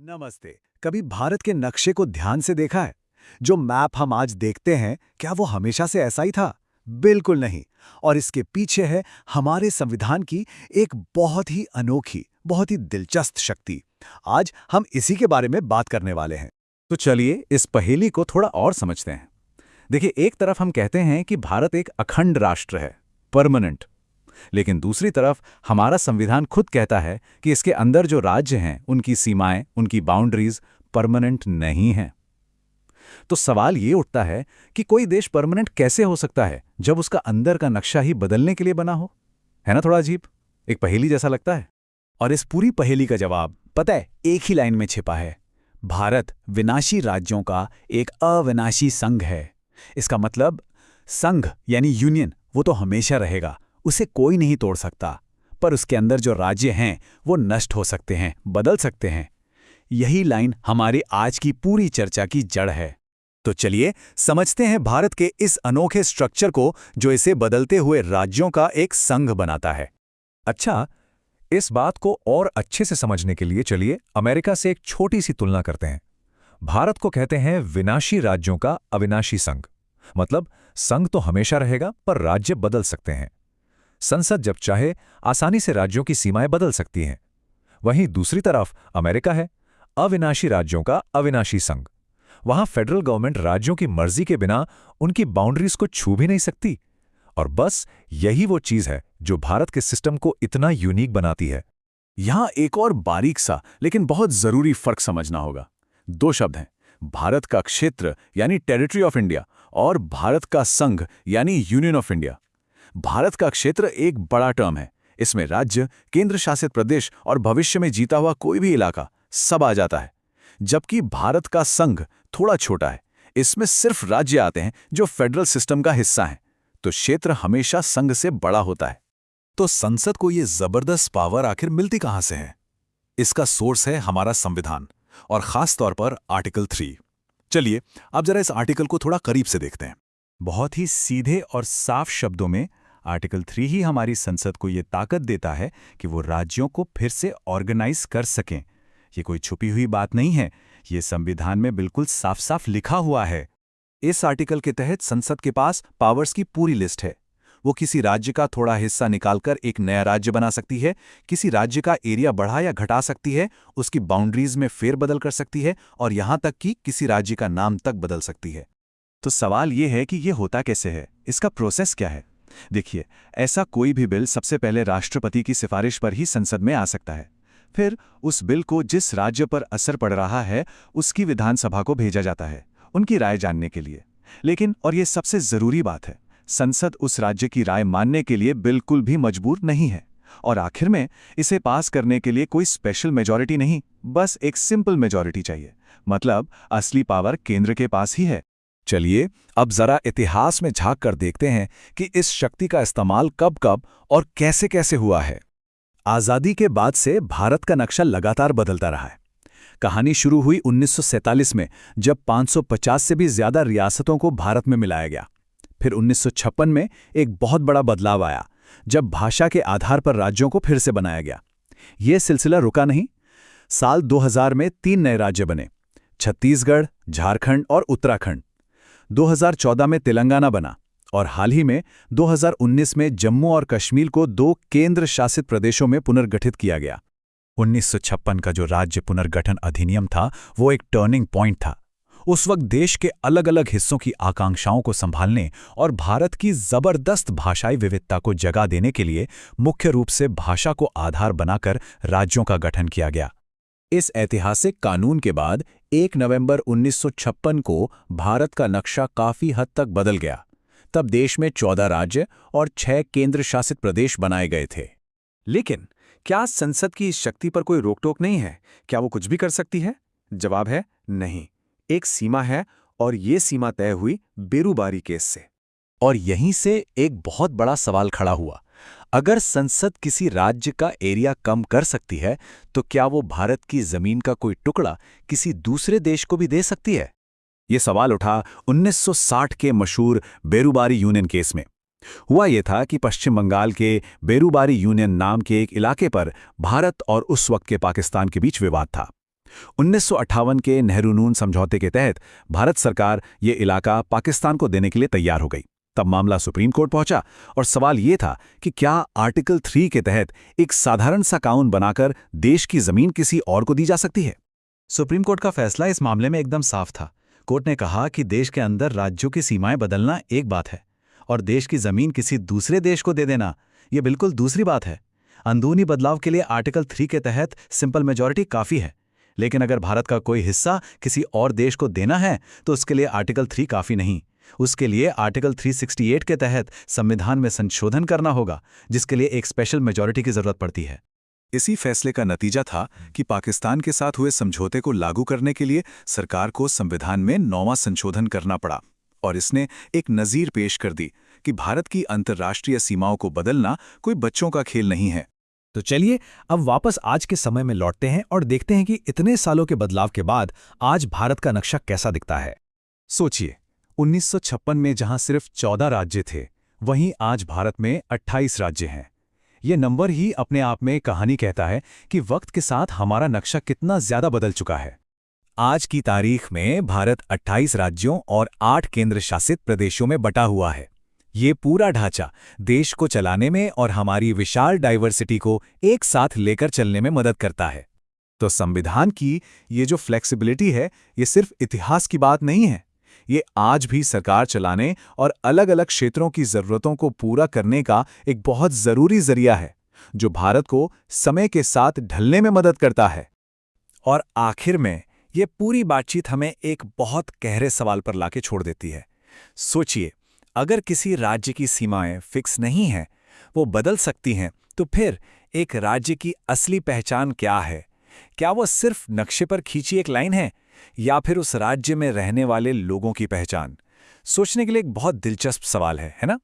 नमस्ते। कभी भारत के नक्शे को ध्यान से देखा है? जो मैप हम आज देखते हैं, क्या वो हमेशा से ऐसा ही था? बिल्कुल नहीं। और इसके पीछे है हमारे संविधान की एक बहुत ही अनोखी, बहुत ही दिलचस्प शक्ति। आज हम इसी के बारे में बात करने वाले हैं। तो चलिए इस पहेली को थोड़ा और समझते हैं। देखिए, एक तरफ हम कहते हैं कि भारत एक अखंड राष्ट्र है, परमानेंट। लेकिन दूसरी तरफ हमारा संविधान खुद कहता है कि इसके अंदर जो राज्य हैं, उनकी सीमाएं, उनकी बाउंड्रीज परमानेंट नहीं हैं। तो सवाल ये उठता है कि कोई देश परमानेंट कैसे हो सकता है जब उसका अंदर का नक्शा ही बदलने के लिए बना हो? है ना थोड़ा अजीब, एक पहेली जैसा लगता है। और इस पूरी पहेली का जवाब, पता है, एक ही लाइन में छिपा है। भारत विनाशी राज्यों का एक अविनाशी संघ है। इसका मतलब संघ यानी यूनियन वो तो हमेशा रहेगा, उसे कोई नहीं तोड़ सकता। पर उसके अंदर जो राज्य हैं वो नष्ट हो सकते हैं, बदल सकते हैं। यही लाइन हमारी आज की पूरी चर्चा की जड़ है। तो चलिए समझते हैं भारत के इस अनोखे स्ट्रक्चर को जो इसे बदलते हुए राज्यों का एक संघ बनाता है। अच्छा, इस बात को और अच्छे से समझने के लिए चलिए अमेरिका से एक छोटी सी तुलना करते हैं। भारत को कहते हैं विनाशी राज्यों का अविनाशी संघ। मतलब संघ तो हमेशा रहेगा, पर राज्य बदल सकते हैं। संसद जब चाहे आसानी से राज्यों की सीमाएं बदल सकती हैं। वहीं दूसरी तरफ अमेरिका है अविनाशी राज्यों का अविनाशी संघ। वहां फेडरल गवर्नमेंट राज्यों की मर्जी के बिना उनकी बाउंड्रीज को छू भी नहीं सकती। और बस यही वो चीज है जो भारत के सिस्टम को इतना यूनिक बनाती है। यहां एक और बारीक सा लेकिन बहुत जरूरी फर्क समझना होगा। दो शब्द हैं, भारत का क्षेत्र यानी टेरिटरी ऑफ इंडिया और भारत का संघ यानी यूनियन ऑफ इंडिया। भारत का क्षेत्र एक बड़ा टर्म है। इसमें राज्य, केंद्र शासित प्रदेश और भविष्य में जीता हुआ कोई भी इलाका सब आ जाता है। जबकि भारत का संघ थोड़ा छोटा है। इसमें सिर्फ राज्य आते हैं जो फेडरल सिस्टम का हिस्सा हैं। तो क्षेत्र हमेशा संघ से बड़ा होता है। तो संसद को ये जबरदस्त पावर आखिर मिलती कहां से है? इसका सोर्स है हमारा संविधान और खास तौर पर आर्टिकल 3। चलिए अब जरा इस आर्टिकल को थोड़ा करीब से देखते हैं। बहुत ही सीधे और साफ शब्दों में आर्टिकल 3 ही हमारी संसद को ये ताकत देता है कि वो राज्यों को फिर से ऑर्गेनाइज कर सकें। ये कोई छुपी हुई बात नहीं है, ये संविधान में बिल्कुल साफ साफ लिखा हुआ है। इस आर्टिकल के तहत संसद के पास पावर्स की पूरी लिस्ट है। वो किसी राज्य का थोड़ा हिस्सा निकालकर एक नया राज्य बना सकती है, किसी राज्य का एरिया बढ़ा या घटा सकती है, उसकी बाउंड्रीज में फेरबदल कर सकती है और यहां तक कि किसी राज्य का नाम तक बदल सकती है। तो सवाल ये है कि ये होता कैसे है, इसका प्रोसेस क्या है? देखिए, ऐसा कोई भी बिल सबसे पहले राष्ट्रपति की सिफारिश पर ही संसद में आ सकता है। फिर उस बिल को जिस राज्य पर असर पड़ रहा है उसकी विधानसभा को भेजा जाता है उनकी राय जानने के लिए। लेकिन, और ये सबसे जरूरी बात है, संसद उस राज्य की राय मानने के लिए बिल्कुल भी मजबूर नहीं है। और आखिर में इसे पास करने के लिए कोई स्पेशल मेजॉरिटी नहीं, बस एक सिंपल मेजॉरिटी चाहिए। मतलब असली पावर केंद्र के पास ही है। चलिए अब जरा इतिहास में झांक कर देखते हैं कि इस शक्ति का इस्तेमाल कब कब और कैसे कैसे हुआ है। आज़ादी के बाद से भारत का नक्शा लगातार बदलता रहा है। कहानी शुरू हुई 1947 में, जब 550 से भी ज्यादा रियासतों को भारत में मिलाया गया। फिर 1956 में एक बहुत बड़ा बदलाव आया, जब भाषा के आधार पर राज्यों को फिर से बनाया गया। यह सिलसिला रुका नहीं। साल 2000 में 3 नए राज्य बने, छत्तीसगढ़, झारखंड और उत्तराखंड। 2014 में तेलंगाना बना और हाल ही में 2019 में जम्मू और कश्मीर को 2 केंद्र शासित प्रदेशों में पुनर्गठित किया गया। 1956 का जो राज्य पुनर्गठन अधिनियम था वो एक टर्निंग पॉइंट था। उस वक्त देश के अलग अलग हिस्सों की आकांक्षाओं को संभालने और भारत की जबरदस्त भाषाई विविधता को जगह देने के लिए मुख्य रूप से भाषा को आधार बनाकर राज्यों का गठन किया गया। इस ऐतिहासिक कानून के बाद 1 नवंबर 1956 को भारत का नक्शा काफी हद तक बदल गया। तब देश में 14 राज्य और 6 केंद्र शासित प्रदेश बनाए गए थे। लेकिन क्या संसद की इस शक्ति पर कोई रोक-टोक नहीं है? क्या वो कुछ भी कर सकती है? जवाब है नहीं। एक सीमा है और ये सीमा तय हुई बेरूबारी केस से। और यहीं से एक बहुत बड़ा सवाल खड़ा हुआ। अगर संसद किसी राज्य का एरिया कम कर सकती है, तो क्या वो भारत की जमीन का कोई टुकड़ा किसी दूसरे देश को भी दे सकती है? ये सवाल उठा 1960 के मशहूर बेरूबारी यूनियन केस में। हुआ ये था कि पश्चिम बंगाल के बेरूबारी यूनियन नाम के एक इलाके पर भारत और उस वक्त के पाकिस्तान के बीच विवाद था। 1958 के नेहरू-नून समझौते के तहत भारत सरकार ये इलाका पाकिस्तान को देने के लिए तैयार हो गई। तब मामला सुप्रीम कोर्ट पहुंचा और सवाल ये था कि क्या आर्टिकल 3 के तहत एक साधारण सा कानून बनाकर देश की जमीन किसी और को दी जा सकती है। सुप्रीम कोर्ट का फैसला इस मामले में एकदम साफ था। कोर्ट ने कहा कि देश के अंदर राज्यों की सीमाएं बदलना एक बात है और देश की जमीन किसी दूसरे देश को दे देना ये बिल्कुल दूसरी बात है। अंदरूनी बदलाव के लिए आर्टिकल 3 के तहत सिंपल मेजॉरिटी काफी है, लेकिन अगर भारत का कोई हिस्सा किसी और देश को देना है तो उसके लिए आर्टिकल 3 काफी नहीं। उसके लिए आर्टिकल 368 के तहत संविधान में संशोधन करना होगा, जिसके लिए एक स्पेशल मेजॉरिटी की जरूरत पड़ती है। इसी फैसले का नतीजा था कि पाकिस्तान के साथ हुए समझौते को लागू करने के लिए सरकार को संविधान में 9वां संशोधन करना पड़ा और इसने एक नज़ीर पेश कर दी कि भारत की अंतर्राष्ट्रीय सीमाओं को बदलना कोई बच्चों का खेल नहीं है। तो चलिए अब वापस आज के समय में लौटते हैं और देखते हैं कि इतने सालों के बदलाव के बाद आज भारत का नक्शा कैसा दिखता है। सोचिए, 1956 में जहां सिर्फ 14 राज्य थे, वहीं आज भारत में 28 राज्य हैं। ये नंबर ही अपने आप में कहानी कहता है कि वक्त के साथ हमारा नक्शा कितना ज्यादा बदल चुका है। आज की तारीख में भारत 28 राज्यों और 8 केंद्र शासित प्रदेशों में बटा हुआ है। ये पूरा ढांचा देश को चलाने में और हमारी विशाल डाइवर्सिटी को एक साथ लेकर चलने में मदद करता है। तो संविधान की ये जो फ्लेक्सिबिलिटी है, ये सिर्फ इतिहास की बात नहीं है, ये आज भी सरकार चलाने और अलग-अलग क्षेत्रों की ज़रूरतों को पूरा करने का एक बहुत ज़रूरी ज़रिया है, जो भारत को समय के साथ ढलने में मदद करता है। और आखिर में ये पूरी बातचीत हमें एक बहुत गहरे सवाल पर लाके छोड़ देती है। सोचिए, अगर किसी राज्य की सीमाएं फिक्स नहीं हैं, वो बदल सकती हैं, तो फिर एक राज्य की असली पहचान क्या है? क्या वो सिर्फ नक्शे पर खींची एक लाइन है या फिर उस राज्य में रहने वाले लोगों की पहचान? सोचने के लिए एक बहुत दिलचस्प सवाल है ना?